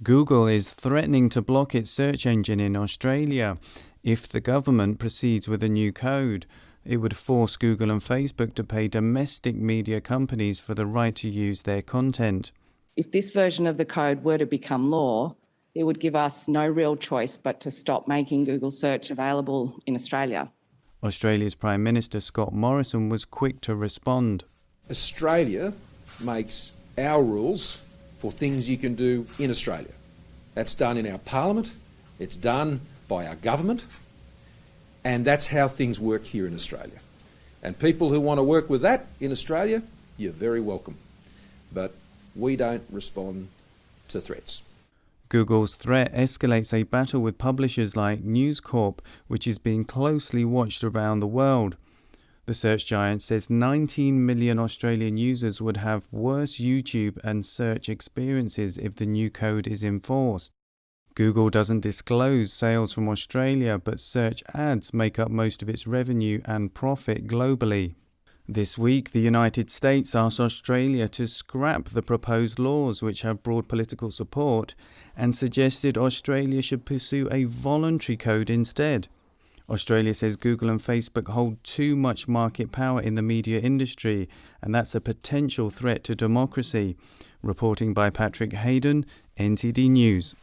Google is threatening to block its search engine in Australia if the government proceeds with a new code. It would force Google and Facebook to pay domestic media companies for the right to use their content. If this version of the code were to become law, it would give us no real choice but to stop making Google search available in Australia. Australia's Prime Minister Scott Morrison was quick to respond. Australia makes our rules for things you can do in Australia. That's done in our parliament, it's done by our government, and that's how things work here in Australia. And people who want to work with that in Australia, you're very welcome. But we don't respond to threats. Google's threat escalates a battle with publishers like News Corp, which is being closely watched around the world. The search giant says 19 million Australian users would have worse YouTube and search experiences if the new code is enforced. Google doesn't disclose sales from Australia, but search ads make up most of its revenue and profit globally. This week, the United States asked Australia to scrap the proposed laws which have broad political support and suggested Australia should pursue a voluntary code instead. Australia says Google and Facebook hold too much market power in the media industry, and that's a potential threat to democracy. Reporting by Patrick Hayden, NTD News.